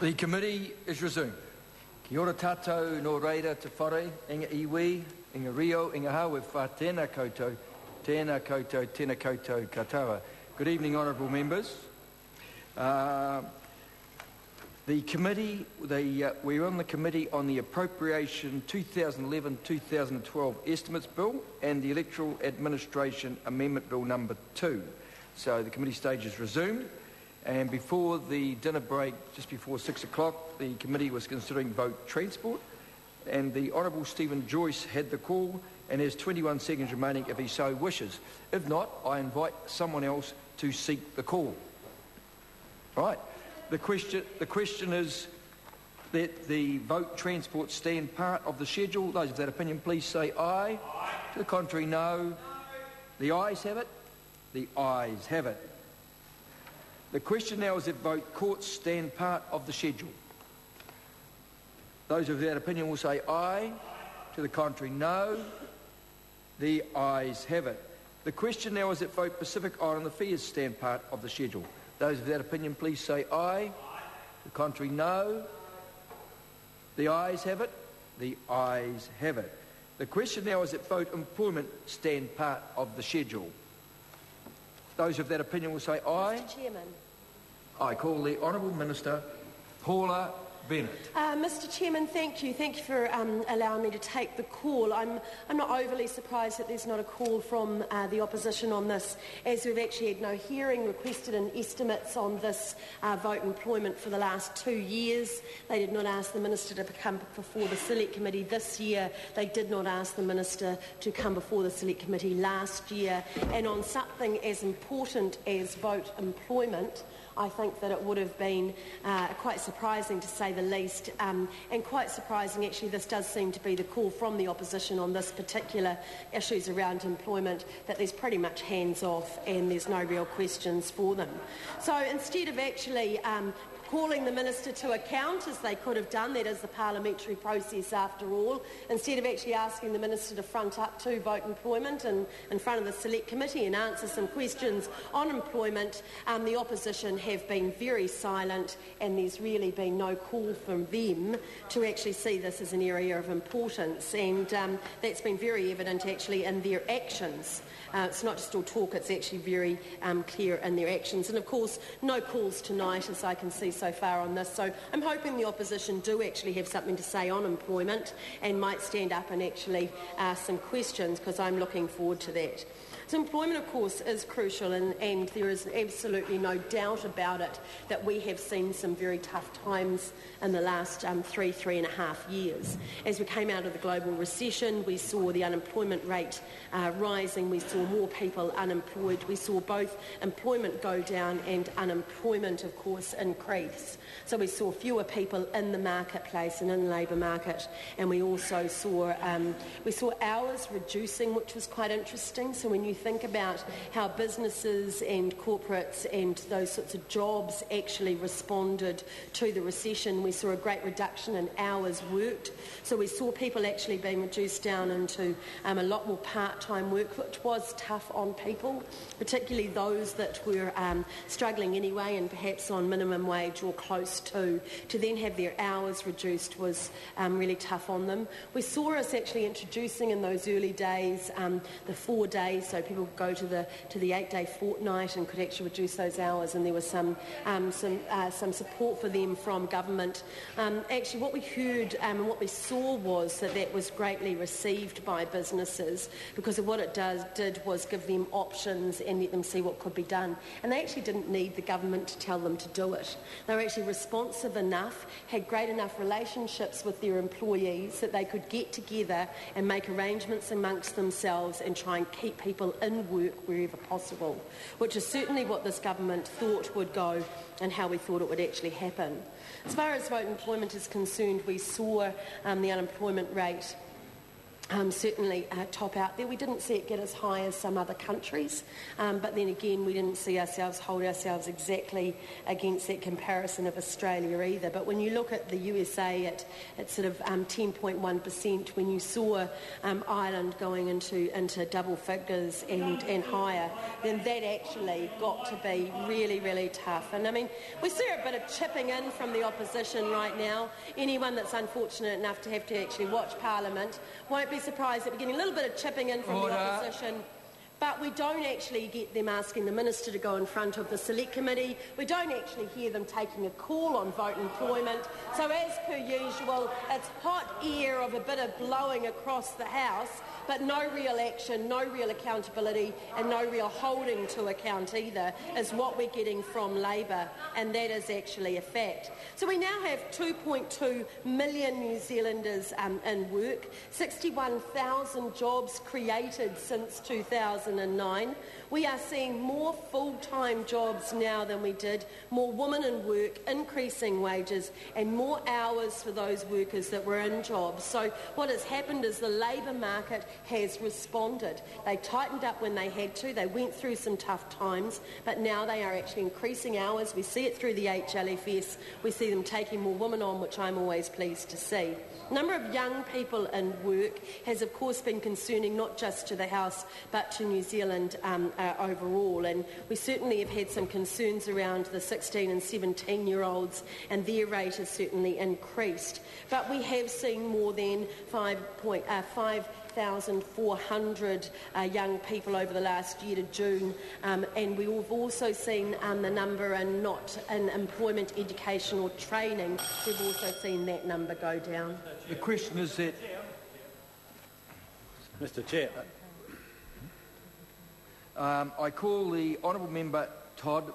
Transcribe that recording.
The committee is resumed. Kia ora tātou no reira te whare, inga iwi, inga rio, inga hawe wha tēnā koutou, tēnā koutou, tēnā koutou katoa. Good evening, honourable members. We're on the committee on the Appropriation 2011-2012 Estimates Bill and the Electoral Administration Amendment Bill number 2. So the committee stage is resumed. And before the dinner break, just before 6 o'clock, the committee was considering vote transport, and the Honourable Stephen Joyce had the call and has 21 seconds remaining if he so wishes. If not, I invite someone else to seek the call. Right. The question is that the vote transport stand part of the schedule. Those of that opinion, please say aye. Aye. To the contrary, no. No. The ayes have it. The ayes have it. The question now is that vote courts stand part of the schedule. Those of that opinion will say aye. To the contrary, no. The ayes have it. The question now is that vote Pacific Island affairs stand part of the schedule. Those of that opinion, please say aye. To the contrary, no. The ayes have it. The ayes have it. The question now is that vote employment stand part of the schedule. Those of that opinion will say aye. Mr. Chairman. I call the Honourable Minister Paula Bennett. Mr. Chairman, thank you. Thank you for allowing me to take the call. I'm not overly surprised that there's not a call from the opposition on this, as we've actually had no hearing requested in estimates on this vote employment for the last 2 years. They did not ask the Minister to come before the Select Committee this year. They did not ask the Minister to come before the Select Committee last year. And on something as important as vote employment, I think that it would have been quite surprising, to say the least, and quite surprising actually this does seem to be the call from the opposition on this particular issues around employment, that there's pretty much hands off and there's no real questions for them. So instead of actually calling the Minister to account, as they could have done, that is the parliamentary process after all, instead of actually asking the Minister to front up to vote employment and in front of the Select Committee and answer some questions on employment, the opposition have been very silent, and there's really been no call from them to actually see this as an area of importance, and that's been very evident actually in their actions. It's not just all talk, it's actually very clear in their actions. And of course, no calls tonight, as I can see so far on this. So I'm hoping the opposition do actually have something to say on employment and might stand up and actually ask some questions, because I'm looking forward to that. So employment, of course, is crucial, and there is absolutely no doubt about it that we have seen some very tough times in the last 3.5 years. As we came out of the global recession, we saw the unemployment rate rising, we saw more people unemployed, we saw both employment go down and unemployment, of course, increase. So we saw fewer people in the marketplace and in the labour market, and we also saw hours reducing, which was quite interesting. So when you think about how businesses and corporates and those sorts of jobs actually responded to the recession, we saw a great reduction in hours worked. So we saw people actually being reduced down into a lot more part-time work, which was tough on people, particularly those that were struggling anyway and perhaps on minimum wage or close to then have their hours reduced was really tough on them. We saw us actually introducing in those early days the 4 days, so people could go to the 8-day fortnight and could actually reduce those hours, and there was some support for them from government. Actually, what we heard and what we saw was that was greatly received by businesses, because of what it did was give them options and let them see what could be done. And they actually didn't need the government to tell them to do it. They were actually responsive enough, had great enough relationships with their employees that they could get together and make arrangements amongst themselves and try and keep people in work wherever possible, which is certainly what this government thought would go and how we thought it would actually happen. As far as vote employment is concerned, we saw the unemployment rate certainly top out there. We didn't see it get as high as some other countries, but then again we didn't see ourselves hold ourselves exactly against that comparison of Australia either. But when you look at the USA at sort of 10.1%, when you saw Ireland going into double figures and higher, then that actually got to be really, really tough. And I mean, we see a bit of chipping in from the opposition right now. Anyone that's unfortunate enough to have to actually watch Parliament won't be surprised that we're getting a little bit of chipping in from the opposition, but we don't actually get them asking the Minister to go in front of the Select Committee. We don't actually hear them taking a call on vote employment. So as per usual, it's hot air of a bit of blowing across the House, but no real action, no real accountability and no real holding to account either is what we're getting from Labour, and that is actually a fact. So we now have 2.2 million New Zealanders in work, 61,000 jobs created since 2009. We are seeing more full-time jobs now than we did, more women in work, increasing wages and more hours for those workers that were in jobs. So what has happened is the labour market has responded. They tightened up when they had to, they went through some tough times, but now they are actually increasing hours. We see it through the HLFS, we see them taking more women on, which I'm always pleased to see. The number of young people in work has of course been concerning not just to the House but to New Zealand overall, and we certainly have had some concerns around the 16 and 17-year-olds, and their rate has certainly increased. But we have seen more than 5,400 young people over the last year to June, and we've also seen the number in not in employment, education or training. We've also seen that number go down. The question is that... Mr Chair. I call the Honourable Member Todd